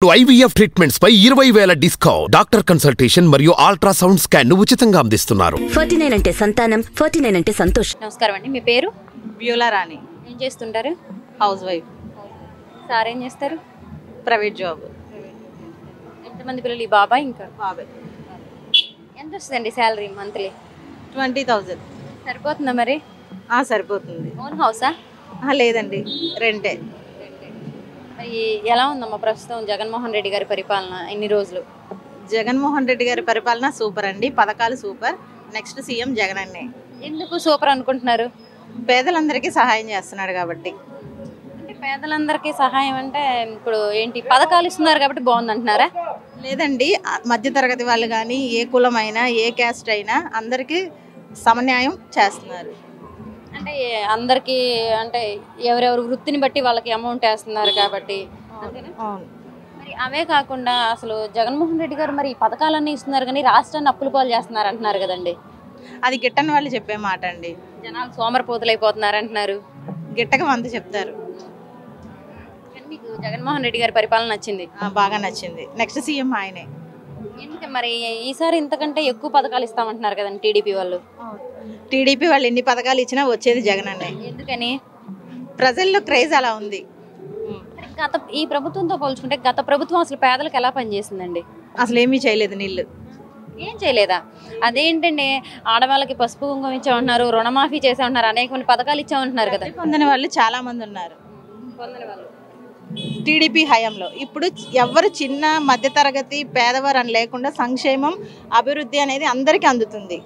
IVF treatments పై 20,000 discount. Doctor consultation మరియు ultrasound scan ను ఉచితంగా అందిస్తున్నారు. 49 అంటే సంతానం, 49 అంటే సంతోషం. నమస్కారం అండి, మీ పేరు? బ్యూలా రాణి. ఏం చేస్తుంటారు? House wife. సార్ ఏం చేస్తారు? Private job. ఎంతమంది పిల్లలు? ఈ బాబాయ్ ఇంకా బాబాయ్. ఎంత వస్తుందండి శాలరీ మంత్లీ? 20,000. సరిపోతుందా మరి? సరిపోతుంది. ఓన్ హౌసా? లేదండి, రెంటే. మరి ఎలా ఉందమ్మా ప్రస్తుతం జగన్మోహన్ రెడ్డి గారి పరిపాలన ఇన్ని రోజులు? జగన్మోహన్ రెడ్డి గారి పరిపాలన సూపర్ అండి, పథకాలు సూపర్. నెక్స్ట్ సీఎం జగన్ అన్నే. ఎందుకు సూపర్ అనుకుంటున్నారు? పేదలందరికీ సహాయం చేస్తున్నాడు కాబట్టి. అంటే పేదలందరికీ సహాయం అంటే ఇప్పుడు ఏంటి, పథకాలు ఇస్తున్నారు కాబట్టి బాగుంది అంటున్నారా? లేదండి, మధ్యతరగతి వాళ్ళు కానీ ఏ కులమైనా ఏ క్యాస్ట్ అయినా అందరికీ సమన్యాయం చేస్తున్నారు. అంటే అందరికీ అంటే ఎవరెవరు వృత్తిని బట్టి వాళ్ళకి అమౌంట్ వేస్తున్నారు కాబట్టి. అవును. మరి అవే కాకుండా అసలు జగన్మోహన్ రెడ్డి గారు మరి ఈ పథకాలన్నీ ఇస్తున్నారు కానీ రాష్ట్రాన్ని అప్పుల పాలు చేస్తున్నారు అంటున్నారు కదండి. అది గిట్టని వాళ్ళు చెప్పే మాట అండి. జనాలు సోమరపోతులు అయిపోతున్నారు అంటున్నారు. గిట్టక వంత చెప్తారు. మీకు జగన్మోహన్ రెడ్డి గారి పరిపాలన నచ్చింది? బాగా నచ్చింది. నెక్స్ట్ సీఎం ఆయనే. ఎందుకు మరి ఈసారి ఇంతకంటే ఎక్కువ పథకాలు ఇస్తామంటున్నారు కదండి టీడీపీ వాళ్ళు? టీడీపీ వాళ్ళు ఎన్ని పథకాలు ఇచ్చినా వచ్చేది జగన్ అన్నే. ఎందుకని? ప్రజల్లో క్రేజ్ అలా ఉంది. ఈ ప్రభుత్వంతో పోల్చుకుంటే గత ప్రభుత్వం అసలు పేదలకు ఎలా పనిచేసిందండి? అసలు ఏమీ చేయలేదు. నీళ్ళు ఏం చేయలేదా? అదేంటండి, ఆడవాళ్ళకి పసుపు కుంకుమ ఇచ్చామంటున్నారు, రుణమాఫీ చేసామంటున్నారు, అనేక కొన్ని పథకాలు ఇచ్చామంటున్నారు కదా. పొందని వాళ్ళు చాలా మంది ఉన్నారు పొందని వాళ్ళు టీడీపీ హయాంలో. ఇప్పుడు ఎవరు చిన్న మధ్యతరగతి పేదవారు అని లేకుండా సంక్షేమం అభివృద్ధి అనేది అందరికీ అందుతుంది.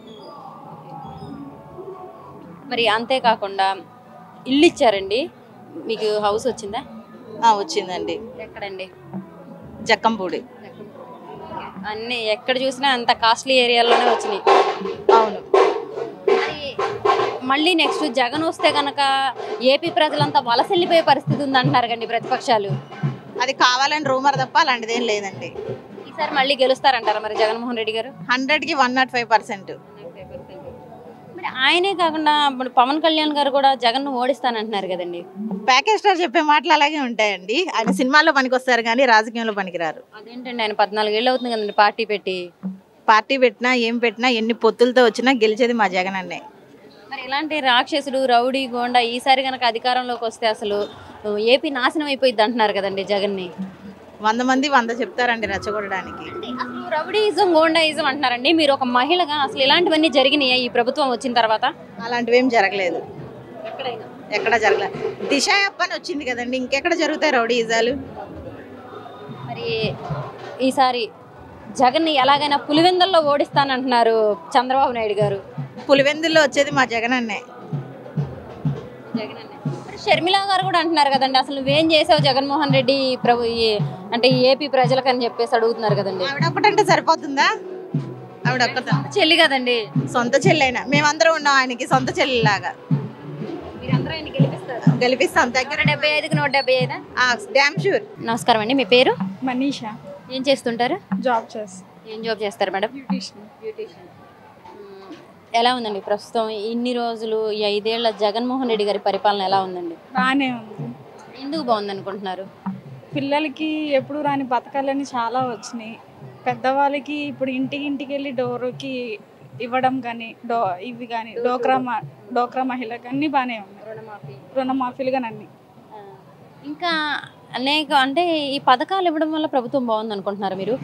మరి అంతేకాకుండా ఇల్లు ఇచ్చారండి, మీకు హౌస్ వచ్చిందా? వచ్చిందండి. ఎక్కడండి? జక్కంపూడి. అన్నీ ఎక్కడ చూసినా అంత కాస్ట్లీ ఏరియాలోనే వచ్చినాయి. అవును. మళ్ళీ నెక్స్ట్ జగన్ వస్తే కనుక ఏపీ ప్రజలంతా వలస వెళ్ళిపోయే పరిస్థితి ఉందంటున్నారు కండి ప్రతిపక్షాలు. అది కావాలని రూమర్ తప్ప అలాంటిది ఏం లేదండి. ఈసారి మళ్ళీ గెలుస్తారంటారా మరి జగన్మోహన్ రెడ్డి గారు? 100కి 105%. మరి ఆయనే కాకుండా పవన్ కళ్యాణ్ గారు కూడా జగన్ ఓడిస్తానంటున్నారు కదండి. ప్యాకేజ్ స్టార్ చెప్పే మాటలు అలాగే ఉంటాయండి. ఆయన సినిమాల్లో పనికొస్తారు కానీ రాజకీయంలో పనికిరారు. అదేంటండి, ఆయన 14 ఏళ్ళు అవుతుంది కదండి పార్టీ పెట్టి. పార్టీ పెట్టినా ఏం పెట్టినా ఎన్ని పొత్తులతో వచ్చినా గెలిచేది మా జగన్ అన్నే. మరి ఇలాంటి రాక్షసుడు రౌడీ గోండా ఈసారి కనుక అధికారంలోకి వస్తే అసలు ఏపీ నాశనం అయిపోయింది అంటున్నారు కదండి జగన్ని. 100 మంది 100 చెప్తారండి రెచ్చగొట్టడానికి. అసలు రౌడీయిజం గోండాయిజం అంటున్నారండి. మీరు ఒక మహిళగా అసలు ఇలాంటివన్నీ జరిగినాయా ఈ ప్రభుత్వం వచ్చిన తర్వాత? అలాంటివి ఏం జరగలేదు, ఎక్కడైనా ఎక్కడ జరగలేదు. దిశ అని వచ్చింది కదండి, ఇంకెక్కడ జరుగుతాయి రౌడీయిజాలు? మరి ఈసారి జగన్ని ఎలాగైనా పులివెందుల్లో ఓడిస్తానంటున్నారు చంద్రబాబు నాయుడు గారు. పులివెందుల్లో వచ్చేది మా జగన్ అన్నే. మరి షర్మిల గారు కూడా అంటున్నారు కదండి, అసలు నువ్వేం చేసావు జగన్మోహన్ రెడ్డి అంటే ఏపీ ప్రజలకు అని చెప్పేసి అడుగుతున్నారు కదండి. ఆవిడ ఒక్కటంటే సరిపోతుందా? ఆవిడ ఒక్కట చెల్లి కదండి. సొంత చెల్లైనా మేమందరం ఉన్నాం ఆయనకి సొంత చెల్లిలాగా. మీరందరూ ఆయన గెలిపిస్తారు? గెలిపిస్తాం. దగ్గర 75కి 175. Damn sure. నమస్కారం అండి, మీ పేరు? మనీషా. ఏం చేస్తుంటారు? జాబ్ చేస్తాను. ఏం జాబ్ చేస్తారు మేడం? బ్యూటీషియన్. ఎలా ఉందండి ప్రస్తుతం ఇన్ని రోజులు ఈ 5 ఏళ్ల జగన్మోహన్ రెడ్డి గారి పరిపాలన ఎలా ఉందండి? బాగానే ఉంది. ఎందుకు బాగుంది అనుకుంటున్నారు? పిల్లలకి ఎప్పుడు రాని పథకాలన్నీ చాలా వచ్చినాయి. పెద్దవాళ్ళకి ఇప్పుడు ఇంటికి వెళ్ళి డోరుకి ఇవ్వడం కానీ ఇవి కానీ డోక్రా మహిళకి అన్నీ బాగానే ఉన్నాయి. రుణమాఫీలు కానీ అన్నీ. ఇంకా అనేక అంటే ఈ పథకాలు ఇవ్వడం వల్ల ప్రభుత్వం బాగుంది అనుకుంటున్నారు మీరు?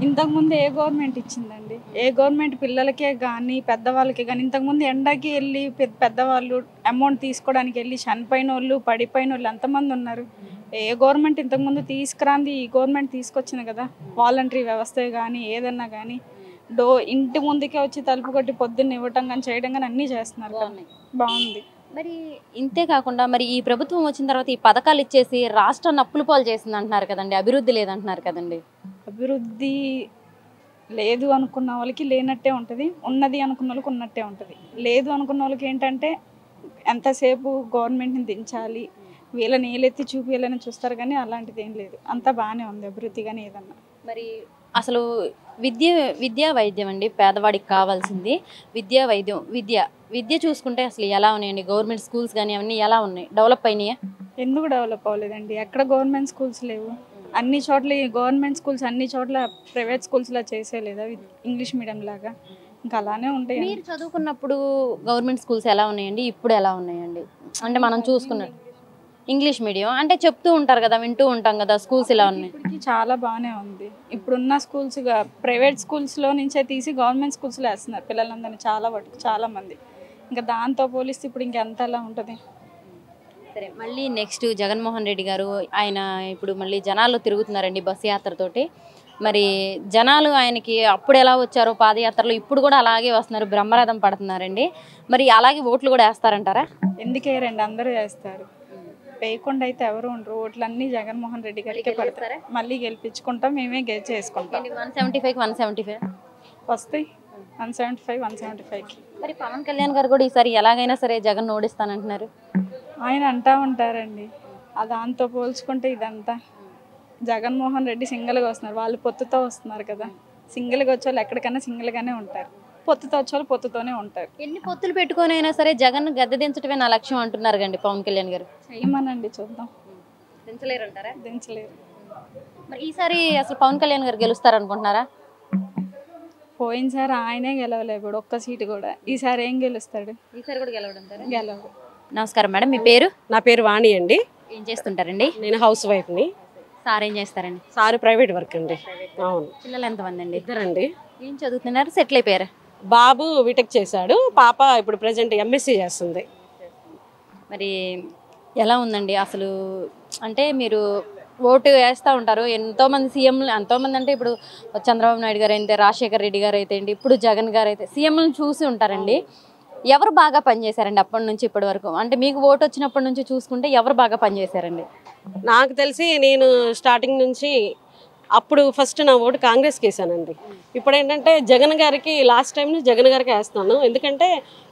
ఇంతకుముందు ఏ గవర్నమెంట్ ఇచ్చిందండి? ఏ గవర్నమెంట్ పిల్లలకే కానీ పెద్దవాళ్ళకే కానీ? ఇంతకుముందు ఎండకి వెళ్ళి పెద్దవాళ్ళు అమౌంట్ తీసుకోవడానికి వెళ్ళి చనిపోయిన వాళ్ళు పడిపోయిన వాళ్ళు ఎంతమంది ఉన్నారు? ఏ గవర్నమెంట్ ఇంతకుముందు తీసుకురాంది ఈ గవర్నమెంట్ తీసుకొచ్చింది కదా. వాలంటరీ వ్యవస్థ కానీ ఏదన్నా కానీ ఇంటి ముందుకే వచ్చి తలుపు కొట్టి పొద్దున్న ఇవ్వటం కానీ చేయడం కానీ అన్నీ చేస్తున్నారు. బాగుంది. మరి ఇంతే కాకుండా మరి ఈ ప్రభుత్వం వచ్చిన తర్వాత ఈ పథకాలు ఇచ్చేసి రాష్ట్రాన్ని అప్పుల పాలు చేసింది అంటున్నారు కదండి, అభివృద్ధి లేదంటున్నారు కదండి. అభివృద్ధి లేదు అనుకున్న వాళ్ళకి లేనట్టే ఉంటుంది, ఉన్నది అనుకున్న వాళ్ళకి ఉన్నట్టే ఉంటుంది. లేదు అనుకున్న వాళ్ళకి ఏంటంటే ఎంతసేపు గవర్నమెంట్ని దించాలి, వీళ్ళని ఏలెత్తి చూపించాలని చూస్తారు కానీ అలాంటిది ఏం లేదు. అంతా బాగానే ఉంది అభివృద్ధి కానీ ఏదన్నా. మరి అసలు విద్యా వైద్యం అండి పేదవాడికి కావాల్సింది. విద్య చూసుకుంటే అసలు ఎలా ఉన్నాయండి? గవర్నమెంట్ స్కూల్స్ కానీ అవన్నీ ఎలా ఉన్నాయి? డెవలప్ అయినాయా? ఎందుకు డెవలప్ అవ్వలేదండి? ఎక్కడ గవర్నమెంట్ స్కూల్స్ లేవు. అన్ని చోట్ల గవర్నమెంట్ స్కూల్స్ అన్ని చోట్ల ప్రైవేట్ స్కూల్స్లా చేసేలేదు అవి ఇంగ్లీష్ మీడియం లాగా ఇంకా అలానే ఉంటాయి. మీరు చదువుకున్నప్పుడు గవర్నమెంట్ స్కూల్స్ ఎలా ఉన్నాయండి, ఇప్పుడు ఎలా ఉన్నాయండి? అంటే మనం చూసుకున్నట్టు ఇంగ్లీష్ మీడియం అంటే చెప్తూ ఉంటారు కదా, వింటూ ఉంటాం కదా, స్కూల్స్ ఇలా ఉన్నాయి. ఇప్పటికి చాలా బాగానే ఉంది. ఇప్పుడున్న స్కూల్స్ ప్రైవేట్ స్కూల్స్లో నుంచే తీసి గవర్నమెంట్ స్కూల్స్లో వేస్తున్నారు పిల్లలందరినీ చాలా మంది. ఇంకా దాంతో పోలిస్తే ఇప్పుడు ఇంకెంత ఎలా ఉంటుంది. సరే, మళ్ళీ నెక్స్ట్ జగన్మోహన్ రెడ్డి గారు ఆయన ఇప్పుడు మళ్ళీ జనాల్లో తిరుగుతున్నారండి బస్సు యాత్రతోటి. మరి జనాలు ఆయనకి అప్పుడు ఎలా వచ్చారో పాదయాత్రలో ఇప్పుడు కూడా అలాగే వస్తున్నారు, బ్రహ్మరథం పడుతున్నారండి. మరి అలాగే ఓట్లు కూడా వేస్తారంటారా? ఎందుకే రండి, అందరూ వేస్తారు. వేయకుండా అయితే ఎవరు ఉండరు. ఓట్లన్నీ జగన్మోహన్ రెడ్డి గారికి పడతారు. మళ్ళీ గెలిపించుకుంటాం, మేమే చేసుకుంటాం. 175 వస్తాయి 175కి. మరి పవన్ కళ్యాణ్ గారు కూడా ఈసారి ఎలాగైనా సరే జగన్ ఓడిస్తానంటున్నారు. ఆయన అంటా ఉంటారండి. దాంతో పోల్చుకుంటే ఇదంతా జగన్మోహన్ రెడ్డి సింగిల్గా వస్తున్నారు, వాళ్ళు పొత్తుతో వస్తున్నారు కదా. సింగిల్గా వచ్చేవాళ్ళు ఎక్కడికైనా సింగిల్గానే ఉంటారు, పొత్తుతో వచ్చేవాళ్ళు పొత్తుతోనే ఉంటారు. ఎన్ని పొత్తులు పెట్టుకొని అయినా సరే జగన్ గద్దె దించడమే నా లక్ష్యం అంటున్నారు కండి పవన్ కళ్యాణ్ గారు. చేయమనండి, చూద్దాం. దించలేరంటారా? దించలేరు. మరి ఈసారి అసలు పవన్ కళ్యాణ్ గారు గెలుస్తారు అనుకుంటున్నారా? పోయినసారి ఆయనే గెలవలేదు ఇప్పుడు ఒక్క సీటు కూడా. ఈసారి ఏం గెలుస్తాడు? ఈసారి కూడా గెలవడంటారా? గెలవడు. నమస్కారం మేడం, మీ పేరు? నా పేరు వాణి అండి. ఏం చేస్తుంటారండి? నేను హౌస్ వైఫ్ని. సార్ ఏం చేస్తారండి? సార్ ప్రైవేట్ వర్క్ అండి. అవును. పిల్లలు ఎంతమంది అండి? ఇద్దరండి. ఏం చదువుతున్నారు? సెటిల్ అయిపోయారు? బాబు బీటెక్ చేశాడు, పాప ఇప్పుడు ప్రెజెంట్ ఎంఎస్సీ చేస్తుంది. మరి ఎలా ఉందండి అసలు? అంటే మీరు ఓటు వేస్తూ ఉంటారు, ఎంతోమంది సీఎంలు, ఎంతోమంది అంటే ఇప్పుడు చంద్రబాబు నాయుడు గారు అయితే, రాజశేఖర్ రెడ్డి గారు అయితే అండి, ఇప్పుడు జగన్ గారు అయితే సీఎంలను చూసి ఉంటారండి. ఎవరు బాగా పనిచేశారండి అప్పటి నుంచి ఇప్పటి వరకు? అంటే మీకు ఓటు వచ్చినప్పటి నుంచి చూసుకుంటే ఎవరు బాగా పనిచేశారండి? నాకు తెలిసి నేను స్టార్టింగ్ నుంచి అప్పుడు ఫస్ట్ నా ఓటు కాంగ్రెస్కి వేసానండి. ఇప్పుడు ఏంటంటే జగన్ గారికి లాస్ట్ టైం జగన్ గారికి వేస్తాను. ఎందుకంటే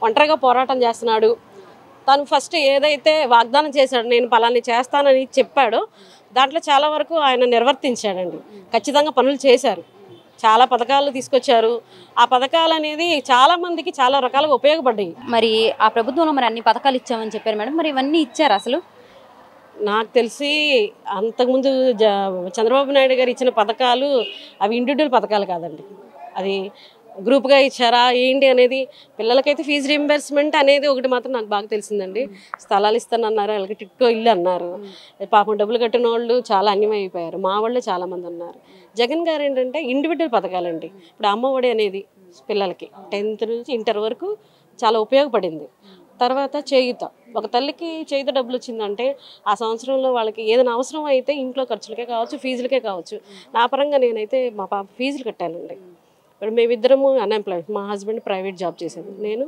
ఒంటరిగా పోరాటం చేస్తున్నాడు. తను ఫస్ట్ ఏదైతే వాగ్దానం చేశాడు, నేను పలాన్ని చేస్తానని చెప్పాడో దాంట్లో చాలా వరకు ఆయన నిర్వర్తించాడండి. ఖచ్చితంగా పనులు చేశారు, చాలా పథకాలు తీసుకొచ్చారు. ఆ పథకాలు అనేది చాలా మందికి చాలా రకాలుగా ఉపయోగపడ్డాయి. మరి ఆ ప్రభుత్వంలో మరి అన్ని పథకాలు ఇచ్చామని చెప్పారు మేడం, మరి ఇవన్నీ ఇచ్చారు అసలు? నాకు తెలిసి అంతకుముందు చంద్రబాబు నాయుడు గారు ఇచ్చిన పథకాలు అవి ఇండివిజువల్ పథకాలు కాదండి, అది గ్రూప్గా ఇచ్చారా ఏంటి అనేది. పిల్లలకైతే ఫీజు రీంబర్స్మెంట్ అనేది ఒకటి మాత్రం నాకు బాగా తెలిసిందండి. స్థలాలు ఇస్తానన్నారు, వాళ్ళకి టిక్కో ఇల్లు అన్నారు. పాపం డబ్బులు కట్టిన వాళ్ళు చాలా అన్యాయం అయిపోయారు, మా వాళ్ళు చాలామంది ఉన్నారు. జగన్ గారు ఏంటంటే ఇండివిజువల్ పథకాలండి. ఇప్పుడు అమ్మఒడి అనేది పిల్లలకి 10th నుంచి ఇంటర్ వరకు చాలా ఉపయోగపడింది. తర్వాత చేయూత, ఒక తల్లికి చేయూత డబ్బులు వచ్చిందంటే ఆ సంవత్సరంలో వాళ్ళకి ఏదైనా అవసరం అయితే ఇంట్లో ఖర్చులకే కావచ్చు, ఫీజులకే కావచ్చు. నా పరంగా నేనైతే మా పాప ఫీజులు కట్టానండి. ఇప్పుడు మేమిద్దరము అన్ఎంప్లాయిడ్, మా హస్బెండ్ ప్రైవేట్ జాబ్ చేసేది, నేను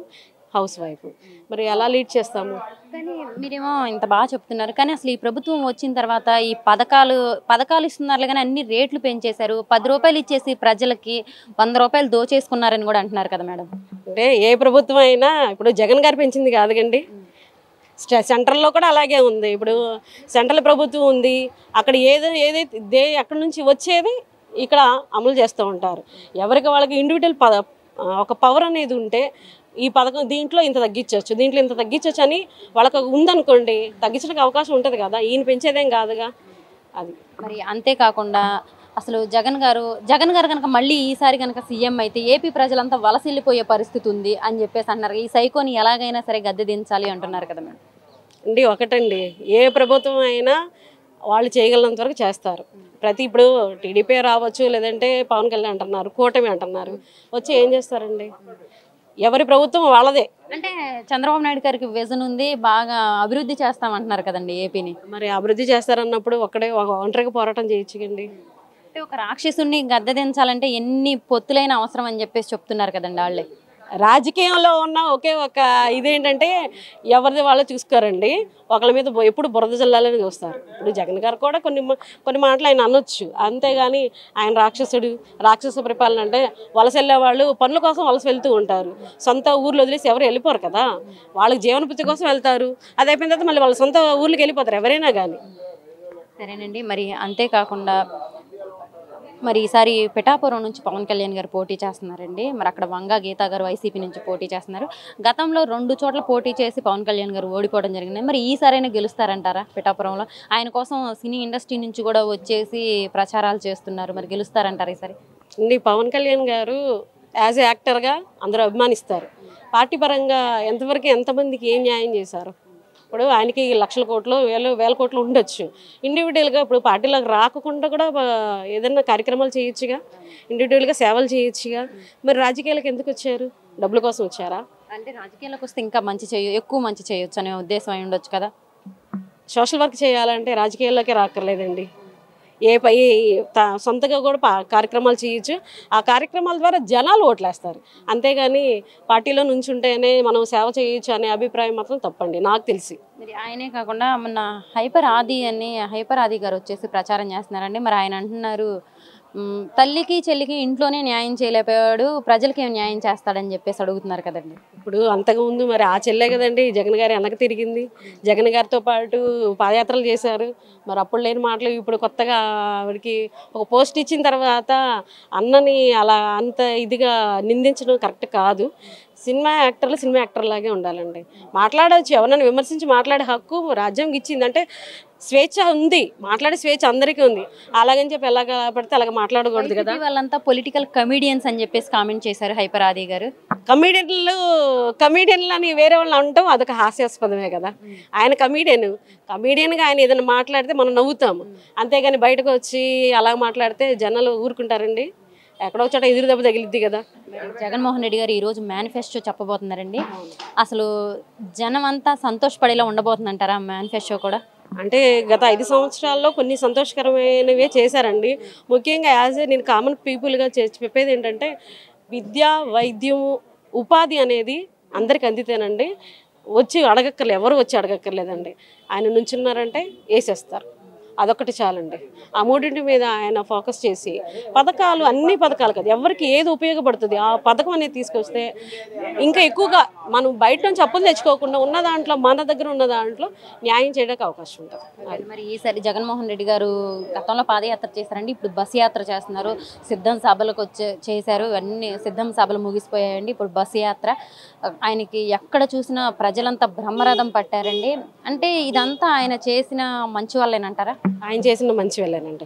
హౌస్ వైఫ్. మరి ఎలా లీడ్ చేస్తాము? కానీ మీరేమో ఇంత బాగా చెప్తున్నారు, కానీ అసలు ఈ ప్రభుత్వం వచ్చిన తర్వాత ఈ పథకాలు ఇస్తున్నారు కానీ అన్ని రేట్లు పెంచేశారు. 10 రూపాయలు ఇచ్చేసి ప్రజలకి 100 రూపాయలు దోచేసుకున్నారని కూడా అంటున్నారు కదా మేడం. అంటే ఏ ప్రభుత్వం అయినా ఇప్పుడు జగన్ గారు పెంచింది కాదుగండి, సెంట్రల్లో కూడా అలాగే ఉంది. ఇప్పుడు సెంట్రల్ ప్రభుత్వం ఉంది, అక్కడ ఏదైతే అక్కడ నుంచి వచ్చేది ఇక్కడ అమలు చేస్తూ ఉంటారు. ఎవరికి వాళ్ళకి ఇండివిజువల్ ఒక పవర్ అనేది ఉంటే ఈ పథకం దీంట్లో ఇంత తగ్గించవచ్చు, దీంట్లో ఇంత తగ్గించవచ్చు అని వాళ్ళకి ఉందనుకోండి, తగ్గించడానికి అవకాశం ఉంటుంది కదా. ఈయన పెంచేదేం కాదుగా అది. మరి అంతేకాకుండా అసలు జగన్ గారు కనుక మళ్ళీ ఈసారి కనుక సీఎం అయితే ఏపీ ప్రజలంతా వలసిల్లిపోయే పరిస్థితి ఉంది అని చెప్పేసి అంటున్నారు. ఈ సైకోని ఎలాగైనా సరే గద్దె దించాలి అంటున్నారు కదా మేడం. అండి ఒకటండి, ఏ ప్రభుత్వం అయినా వాళ్ళు చేయగలిగినంత వరకు చేస్తారు. ఇప్పుడు టీడీపీ రావచ్చు, లేదంటే పవన్ కళ్యాణ్ అంటున్నారు, కూటమి అంటున్నారు, వచ్చి ఏం చేస్తారండి? ఎవరి ప్రభుత్వం వాళ్ళదే. అంటే చంద్రబాబు నాయుడు గారికి విజన్ ఉంది, బాగా అభివృద్ధి చేస్తామంటున్నారు కదండి ఏపీని. మరి అభివృద్ధి చేస్తారన్నప్పుడు ఒంటరిగా పోరాటం చేయొచ్చుకండి. అంటే ఒక రాక్షసుని గద్దె దించాలంటే ఎన్ని పొత్తులైన అవసరం అని చెప్పేసి చెప్తున్నారు కదండి వాళ్ళే. రాజకీయంలో ఉన్న ఒకే ఒక ఇదేంటంటే ఎవరిది వాళ్ళు చూసుకోరండి, ఒకళ్ళ మీద ఎప్పుడు బురద జల్లాలని చూస్తారు. ఇప్పుడు జగన్ గారు కూడా కొన్ని మాటలు ఆయన అనొచ్చు, అంతేగాని ఆయన రాక్షస పరిపాలన అంటే వలస వెళ్ళే వాళ్ళు పనుల కోసం వలస వెళ్తూ ఉంటారు. సొంత ఊర్లు వదిలేసి ఎవరు వెళ్ళిపోరు కదా, వాళ్ళకి జీవనోపాధి కోసం వెళ్తారు. అది అయిపోయిన తర్వాత మళ్ళీ వాళ్ళ సొంత ఊర్లకు వెళ్ళిపోతారు ఎవరైనా కానీ. సరేనండి, మరి అంతేకాకుండా మరి ఈసారి పిఠాపురం నుంచి పవన్ కళ్యాణ్ గారు పోటీ చేస్తున్నారండి. మరి అక్కడ వంగా గీతా గారు వైసీపీ నుంచి పోటీ చేస్తున్నారు. గతంలో 2 చోట్ల పోటీ చేసి పవన్ కళ్యాణ్ గారు ఓడిపోవడం జరిగింది. మరి ఈసారైనా గెలుస్తారంటారా పిఠాపురంలో? ఆయన కోసం సినీ ఇండస్ట్రీ నుంచి కూడా వచ్చేసి ప్రచారాలు చేస్తున్నారు. మరి గెలుస్తారంటారా ఈసారి? పవన్ కళ్యాణ్ గారు యాజ్ ఏ యాక్టర్గా అందరూ అభిమానిస్తారు. పార్టీ పరంగా ఎంతవరకు ఎంతమందికి ఏం న్యాయం చేశారు? ఇప్పుడు ఆయనకి లక్షల కోట్లు వేల కోట్లు ఉండొచ్చు. ఇండివిజువల్గా ఇప్పుడు పార్టీలోకి రాకుండా కూడా ఏదైనా కార్యక్రమాలు చేయొచ్చుగా, ఇండివిజువల్గా సేవలు చేయొచ్చుగా. మరి రాజకీయాలకు ఎందుకు వచ్చారు? డబ్బుల కోసం వచ్చారా? అంటే రాజకీయాలకు వస్తే ఇంకా ఎక్కువ మంచి చేయొచ్చు అనే ఉద్దేశం అయి ఉండొచ్చు కదా. సోషల్ వర్క్ చేయాలంటే రాజకీయాల్లోకే రాక్కర్లేదండి. సొంతగా కూడా కార్యక్రమాలు చేయొచ్చు. ఆ కార్యక్రమాల ద్వారా జనాలు ఓట్లేస్తారు. అంతేగాని పార్టీలో నుంచి ఉంటేనే మనం సేవ చేయొచ్చు అనే అభిప్రాయం మాత్రం తప్పండి నాకు తెలిసి. మరి ఆయనే కాకుండా మొన్న హైపర్ ఆది గారు వచ్చేసి ప్రచారం చేస్తున్నారండి. మరి ఆయన అంటున్నారు, తల్లికి చెల్లికి ఇంట్లోనే న్యాయం చేయలేకపోయాడు, ప్రజలకి ఏం న్యాయం చేస్తాడని చెప్పేసి అడుగుతున్నారు కదండి. ఇప్పుడు అంతకుముందు మరి ఆ చెల్లే కదండి జగన్ గారి వెనక తిరిగింది. జగన్ గారితో పాటు పాదయాత్రలు చేశారు. మరి అప్పుడు లేని మాటలు ఇప్పుడు కొత్తగా ఆవిడకి ఒక పోస్ట్ ఇచ్చిన తర్వాత అన్నని అలా అంత ఇదిగా నిందించడం కరెక్ట్ కాదు. సినిమా యాక్టర్లాగే ఉండాలండి. మాట్లాడవచ్చు, ఎవరైనా విమర్శించి మాట్లాడే హక్కు రాజ్యాంగం ఇచ్చిందంటే స్వేచ్ఛ ఉంది, మాట్లాడే స్వేచ్ఛ అందరికీ ఉంది. అలాగని చెప్పి ఎలాగ పడితే అలాగ మాట్లాడకూడదు కదా. వాళ్ళంతా పొలిటికల్ కమీడియన్స్ అని చెప్పేసి కామెంట్ చేశారు హైపర్ ఆది గారు. కమీడియన్లు అని వేరే వాళ్ళు అంటాం, అదొక హాస్యాస్పదమే కదా. ఆయన కమీడియన్గా ఆయన ఏదైనా మాట్లాడితే మనం నవ్వుతాము. అంతేగాని బయటకు వచ్చి అలా మాట్లాడితే జనాలు ఊరుకుంటారండి. ఎక్కడో చోట ఎదురు దెబ్బ తగిలిద్ది కదా. జగన్మోహన్ రెడ్డి గారు ఈరోజు మేనిఫెస్టో చెప్పబోతున్నారండి. అసలు జనం అంతా సంతోషపడేలా ఉండబోతుందంటారా మేనిఫెస్టో కూడా? అంటే గత 5 సంవత్సరాల్లో కొన్ని సంతోషకరమైనవే చేశారండి. ముఖ్యంగా నేను కామన్ పీపుల్గా చెప్పేది ఏంటంటే విద్య, వైద్యం, ఉపాధి అనేది అందరికి అందితేనండి. ఎవరు వచ్చి అడగక్కర్లేదండి. ఆయన నుంచున్నారంటే వేసేస్తారు. అదొకటి చాలండి. ఆ మూడింటి మీద ఆయన ఫోకస్ చేసి అన్ని పథకాలు కదా, ఎవరికి ఏది ఉపయోగపడుతుంది ఆ పథకం అనేది తీసుకొస్తే ఇంకా ఎక్కువగా మనం బయట నుంచి అప్పులు తెచ్చుకోకుండా ఉన్న దాంట్లో మన దగ్గర ఉన్న దాంట్లో న్యాయం చేయడానికి అవకాశం ఉంటుంది. మరి ఈసారి జగన్మోహన్ రెడ్డి గారు గతంలో పాదయాత్ర చేశారండి, ఇప్పుడు బస్సు యాత్ర చేస్తున్నారు. సిద్ధం సభలకు చేశారు, అన్ని సిద్ధం సభలు ముగిసిపోయాయండి. ఇప్పుడు బస్సు యాత్ర ఆయనకి ఎక్కడ చూసినా ప్రజలంతా బ్రహ్మరథం పట్టారండి. అంటే ఇదంతా ఆయన చేసిన మంచి వాళ్ళేనంటారా? ఆయన చేసిన మంచి వెళ్ళానండి.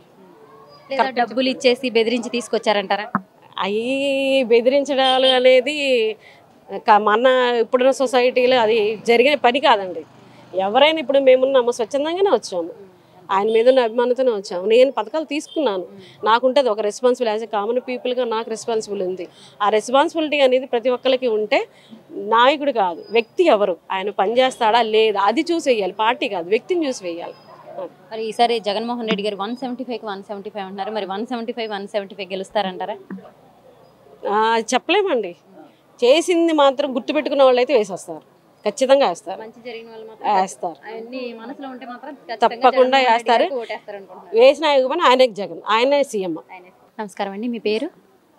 డబ్బులు ఇచ్చేసి బెదిరించి తీసుకొచ్చారంటారా? అవి బెదిరించడాలు అనేది మన ఇప్పుడున్న సొసైటీలో అది జరిగిన పని కాదండి. ఎవరైనా ఇప్పుడు మేమున్నాము స్వచ్ఛందంగానే వచ్చాము, ఆయన మీద ఉన్న అభిమానంతోనే వచ్చాము. నేను పథకాలు తీసుకున్నాను, నాకుంటుంది ఒక రెస్పాన్సిబుల్. యాజ్ ఎ కామన్ పీపుల్గా నాకు రెస్పాన్సిబుల్ ఉంది. ఆ రెస్పాన్సిబిలిటీ అనేది ప్రతి ఒక్కరికి ఉంటే నాయకుడు కాదు, వ్యక్తి ఎవరు ఆయన పనిచేస్తాడా లేదా అది చూసి వేయాలి. పార్టీ కాదు, వ్యక్తిని చూసి వేయాలి. మరి ఈసారి జగన్మోహన్ రెడ్డి గారు 175కి 175 అంటున్నారు. మరి 175 గెలుస్తారంటారా? చెప్పలేమండి. చేసింది మాత్రం గుర్తుపెట్టుకున్న వాళ్ళు అయితే వేసేస్తారు, ఖచ్చితంగా వేస్తారు. మంచి జరిగిన వాళ్ళు వేస్తారు, మనసులో ఉంటే మాత్రం తప్పకుండా వేస్తారు. వేసిన ఆయనకి జగన్, ఆయనే సీఎం. నమస్కారం అండి, మీ పేరు?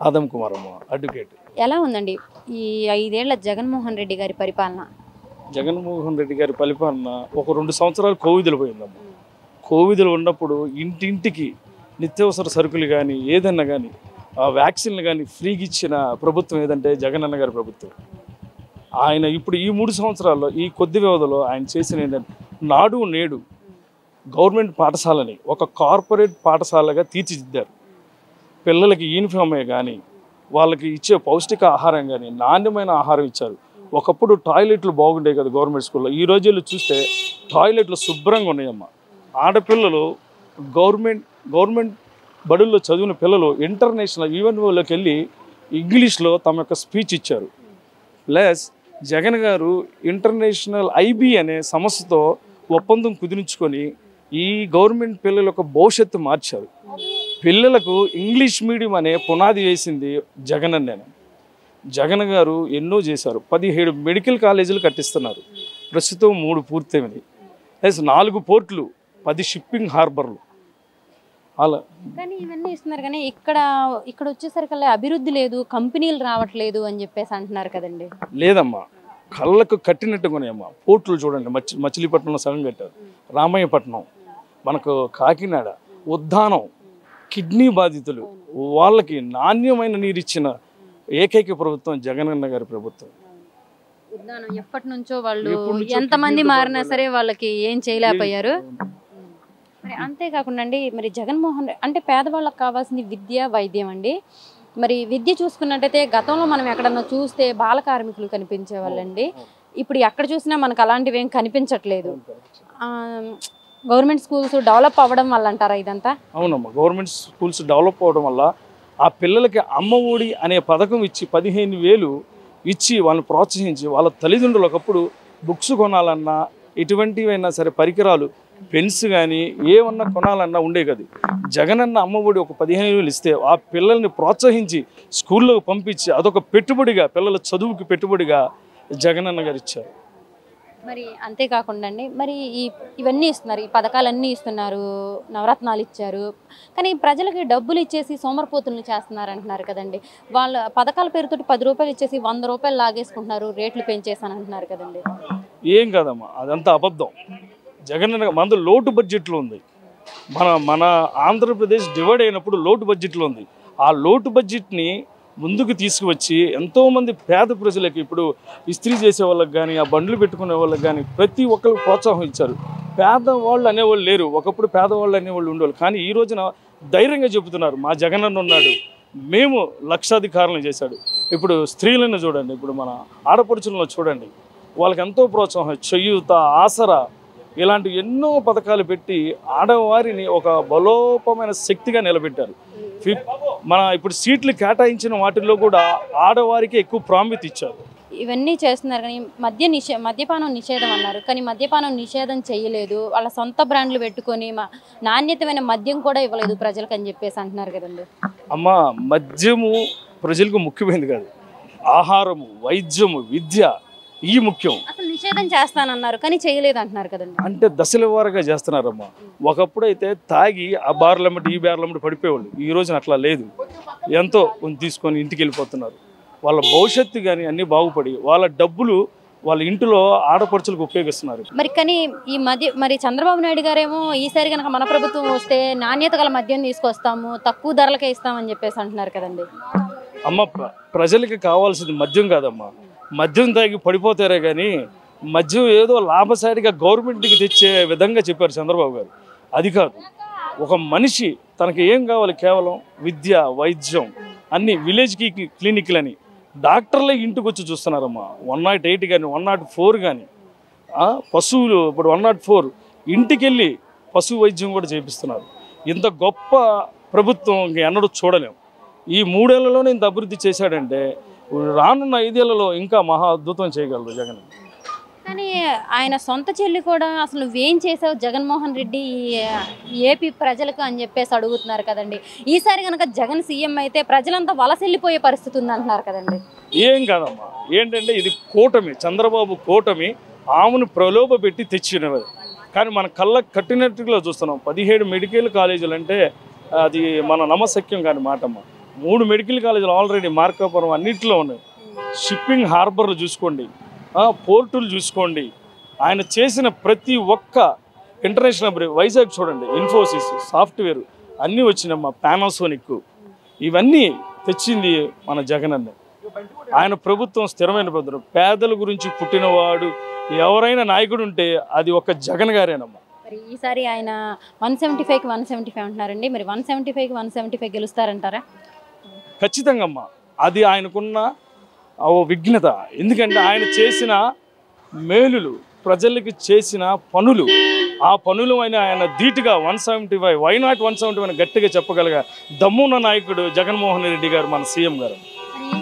ఆదం కుమార్ అడ్వకేట్. ఎలా ఉందండి ఈ 5 ఏళ్ల జగన్మోహన్ రెడ్డి గారి పరిపాలన? జగన్మోహన్ రెడ్డి గారి పరిపాలన ఒక 2 సంవత్సరాలు కోవిడ్లు పోయిందమ్మా. కోవిడ్లు ఉన్నప్పుడు ఇంటింటికి నిత్యావసర సరుకులు కానీ ఏదన్నా కానీ వ్యాక్సిన్లు కానీ ఫ్రీగా ఇచ్చిన ప్రభుత్వం ఏదంటే జగన్ అన్న గారి ప్రభుత్వం. ఆయన ఇప్పుడు ఈ 3 సంవత్సరాల్లో ఈ కొద్ది వ్యవధిలో ఆయన చేసిన ఏంటంటే నాడు నేడు గవర్నమెంట్ పాఠశాలని ఒక కార్పొరేట్ పాఠశాలగా తీర్చిదిద్దారు. పిల్లలకి యూనిఫామే కానీ వాళ్ళకి ఇచ్చే పౌష్టిక ఆహారం కానీ నాణ్యమైన ఆహారం ఇచ్చారు. ఒకప్పుడు టాయిలెట్లు బాగుండేవి కదా గవర్నమెంట్ స్కూల్లో, ఈ రోజుల్లో చూస్తే టాయిలెట్లు శుభ్రంగా ఉన్నాయమ్మా. ఆడపిల్లలు గవర్నమెంట్ బడుల్లో చదివిన పిల్లలు ఇంటర్నేషనల్ ఈవెంట్లోకి వెళ్ళి ఇంగ్లీష్లో తమ యొక్క స్పీచ్ ఇచ్చారు. ప్లస్ జగన్ గారు ఇంటర్నేషనల్ ఐబీ అనే సంస్థతో ఒప్పందం కుదిరించుకొని ఈ గవర్నమెంట్ పిల్లల యొక్క భవిష్యత్తు మార్చారు. పిల్లలకు ఇంగ్లీష్ మీడియం అనే పునాది వేసింది జగన్ అన్నేను. జగన్ గారు ఎన్నో చేశారు. 17 మెడికల్ కాలేజీలు కట్టిస్తున్నారు. ప్రస్తుతం 3 పూర్తయినాయి. ప్లస్ 4 పోర్టులు, 10 షిప్పింగ్ హార్బర్లు. అలా కానీ ఇవన్నీ ఇస్తున్నారు కానీ ఇక్కడ వచ్చేసరికల్లా అభివృద్ధి లేదు, కంపెనీలు రావట్లేదు అని చెప్పేసి అంటున్నారు కదండి. లేదమ్మా, కళ్ళకు కట్టినట్టుగానేమ్మా. పోర్టులు చూడండి, మచిలీపట్నంలో సగం కట్టారు, రామయ్యపట్నం, మనకు కాకినాడ, ఉద్దానం, కిడ్నీ బాధితులు వాళ్ళకి నాణ్యమైన నీరు ఇచ్చిన ఏకైక ప్రభుత్వం జగనన్న గారి ప్రభుత్వం. ఉద్దానం ఎప్పటి నుంచో వాళ్ళు ఎంతమంది మారినా సరే వాళ్ళకి ఏం చేయలేకపోయారు. మరి అంతేకాకుండా అండి, మరి జగన్మోహన్ అంటే పేదవాళ్ళకి కావాల్సింది విద్య, వైద్యం అండి. మరి విద్య చూసుకున్నట్టయితే గతంలో మనం ఎక్కడన్నా చూస్తే బాల కార్మికులు కనిపించేవాళ్ళండి. ఇప్పుడు ఎక్కడ చూసినా మనకు అలాంటివి ఏం కనిపించట్లేదు. గవర్నమెంట్ స్కూల్స్ డెవలప్ అవ్వడం వల్ల అంటారా ఇదంతా? అవునమ్మా, గవర్నమెంట్ స్కూల్స్ డెవలప్ అవ్వడం వల్ల ఆ పిల్లలకి అమ్మ ఒడి అనే పథకం ఇచ్చి 15,000 ఇచ్చి వాళ్ళని ప్రోత్సహించి వాళ్ళ తల్లిదండ్రులు ఒకప్పుడు బుక్స్ కొనాలన్నా ఎటువంటివైనా సరే పరికరాలు పెన్స్ కానీ ఏమన్నా కొనాలన్నా ఉండే కదా. జగనన్న అమ్మఒడి ఒక 15,000 ఇస్తే ఆ పిల్లల్ని ప్రోత్సహించి స్కూల్లోకి పంపించి అదొక పెట్టుబడిగా, పిల్లల చదువుకి పెట్టుబడిగా జగనన్న గారు ఇచ్చారు. మరి అంతేకాకుండా అండి, మరి ఇవన్నీ ఇస్తున్నారు, ఈ పథకాలన్నీ ఇస్తున్నారు, నవరత్నాలు ఇచ్చారు. కానీ ప్రజలకి డబ్బులు ఇచ్చేసి సోమరపోతులను చేస్తున్నారు అంటున్నారు కదండి. వాళ్ళ పథకాల పేరుతోటి 10 రూపాయలు ఇచ్చేసి 100 రూపాయలు లాగేసుకుంటున్నారు, రేట్లు పెంచేసాను అంటున్నారు కదండి. ఏం కాదమ్మా, అదంతా అబద్ధం. జగనన్న మనది లోటు బడ్జెట్లో ఉంది. మన ఆంధ్రప్రదేశ్ డివైడ్ అయినప్పుడు లోటు బడ్జెట్లో ఉంది. ఆ లోటు బడ్జెట్ని ముందుకు తీసుకువచ్చి ఎంతోమంది పేద ప్రజలకి, ఇప్పుడు ఇస్త్రీ చేసే వాళ్ళకి కానీ ఆ బండ్లు పెట్టుకునే వాళ్ళకి కానీ ప్రతి ఒక్కరికి ప్రోత్సాహం ఇచ్చారు. పేదవాళ్ళు అనేవాళ్ళు లేరు, ఒకప్పుడు పేదవాళ్ళు అనేవాళ్ళు ఉండేవాళ్ళు. కానీ ఈ రోజున ధైర్యంగా చెబుతున్నారు, మా జగనన్న ఉన్నాడు, మేము లక్షాధికారులను చేశాడు. ఇప్పుడు స్త్రీలను చూడండి, ఇప్పుడు మన ఆడపడుచులను చూడండి, వాళ్ళకి ఎంతో ప్రోత్సాహం, చేయూత, ఆసరా ఇలాంటి ఎన్నో పథకాలు పెట్టి ఆడవారిని ఒక బలోపమైన శక్తిగా నిలబెట్టారు. మన ఇప్పుడు సీట్లు కేటాయించిన వాటిల్లో కూడా ఆడవారికి ఎక్కువ ప్రాముఖ్యత ఇచ్చారు. ఇవన్నీ చేస్తున్నారు కానీ మద్యపానం నిషేధం అన్నారు, కానీ మద్యపానం నిషేధం చేయలేదు. వాళ్ళ సొంత బ్రాండ్లు పెట్టుకొని నాణ్యతమైన మద్యం కూడా ఇవ్వలేదు ప్రజలకు అని చెప్పేసి అంటున్నారు కదండి. అమ్మ, మద్యము ప్రజలకు ముఖ్యమైనది కాదు, ఆహారము, వైద్యము, విద్య ఈ ముఖ్యం. అసలు నిషేధం చేస్తానన్నారు కానీ చేయలేదు అంటున్నారు కదండి. అంటే దశల వారీగా చేస్తున్నారమ్మా. ఒకప్పుడు అయితే తాగి ఆ బార్లమ్మటి ఈ బార్లమ్మటి పడిపోయేవాళ్ళు. ఈ రోజున అట్లా లేదు, ఎంతో తీసుకొని ఇంటికి వెళ్ళిపోతున్నారు. వాళ్ళ భవిష్యత్తు కానీ అన్నీ బాగుపడి వాళ్ళ డబ్బులు వాళ్ళ ఇంటిలో ఆడపడుచులకు ఉపయోగిస్తున్నారు. కానీ మరి చంద్రబాబు నాయుడు గారేమో ఈసారి కనుక మన ప్రభుత్వం వస్తే నాణ్యత గల మద్యం తీసుకొస్తాము, తక్కువ ధరలకే ఇస్తామని చెప్పేసి అంటున్నారు కదండి. అమ్మ, ప్రజలకి కావాల్సింది మద్యం కాదమ్మా. మద్యం తాగి పడిపోతారే కానీ మద్యం ఏదో లాభసాటిగా గవర్నమెంట్కి తెచ్చే విధంగా చెప్పారు చంద్రబాబు గారు. అది కాదు, ఒక మనిషి తనకి ఏం కావాలి, కేవలం విద్య, వైద్యం, అన్ని విలేజ్కి క్లినిక్లని డాక్టర్లే ఇంటికి వచ్చి చూస్తున్నారమ్మా. 108 కానీ 104 కానీ పశువులు ఇప్పుడు 104 ఇంటికి వెళ్ళి పశు వైద్యం కూడా చేపిస్తున్నారు. ఇంత గొప్ప ప్రభుత్వం ఇంక ఎన్నడూ చూడలేం. ఈ 3 ఏళ్లలోనే ఇంత అభివృద్ధి చేశాడంటే రానున్న 5 ఏళ్లలో ఇంకా మహా అద్భుతం చేయగలరు జగన్. కానీ ఆయన సొంత చెల్లి కూడా అసలు నువ్వేం చేసావు జగన్మోహన్ రెడ్డి ఏపీ ప్రజలకు అని చెప్పేసి అడుగుతున్నారు కదండి. ఈసారి కనుక జగన్ సీఎం అయితే ప్రజలంతా వలసెళ్ళిపోయే పరిస్థితి ఉంది అంటున్నారు కదండి. ఏం కాదమ్మా, ఏంటంటే ఇది కూటమి, చంద్రబాబు కూటమి ఆమెను ప్రలోభ పెట్టి తెచ్చినవి. కానీ మన కళ్ళకు కట్టినట్టుగా చూస్తున్నాం. 17 మెడికల్ కాలేజీలు అంటే అది మన నమ్మశక్యం కాని మాటమ్మా. 3 మెడికల్ కాలేజీలు ఆల్రెడీ మార్కాపురం అన్నింటిలో ఉన్నాయి. షిప్పింగ్ హార్బర్లు చూసుకోండి, పోర్టులు చూసుకోండి, ఆయన చేసిన ప్రతి ఒక్క ఇంటర్నేషనల్ వైజాగ్ చూడండి, ఇన్ఫోసిస్, సాఫ్ట్వేర్ అన్నీ వచ్చినమ్మా, పానాసోనిక్ ఇవన్నీ తెచ్చింది మన జగనన్న. ఆయన ప్రభుత్వం స్థిరమైన ప్రభుత్వం. పేదల గురించి పుట్టినవాడు ఎవరైనా నాయకుడు ఉంటే అది ఒక జగన్ గారేనమ్మా. మరి ఈసారి ఆయన 175కి 175 అంటున్నారండి. మరి 175కి 175 గెలుస్తారంటారా? ఖచ్చితంగా అమ్మా, అది ఆయనకున్న విఘ్నత. ఎందుకంటే ఆయన చేసిన మేలులు, ప్రజలకి చేసిన పనులు, ఆ పనులు ఆయన ధీటుగా 175 వై నాట్ 175 గట్టిగా చెప్పగలిగా దమ్మున్న నాయకుడు జగన్మోహన్ రెడ్డి గారు, మన సీఎం గారు.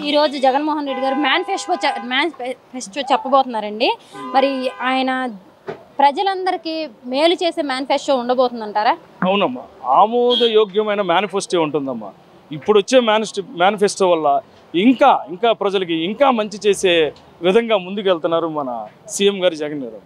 ఈరోజు జగన్మోహన్ రెడ్డి గారు మేనిఫెస్టో చెప్పబోతున్నారండి. మరి ఆయన ప్రజలందరికీ మేలు చేసే మేనిఫెస్టో ఉండబోతుందంటారా? అవునమ్మా, ఆమోదయోగ్యమైన మేనిఫెస్టో ఉంటుందమ్మా. ఇప్పుడు వచ్చే మేనిఫెస్టో వల్ల ఇంకా ప్రజలకి ఇంకా మంచి చేసే విధంగా ముందుకు వెళ్తున్నారు మన సీఎం గారు జగన్ గారు.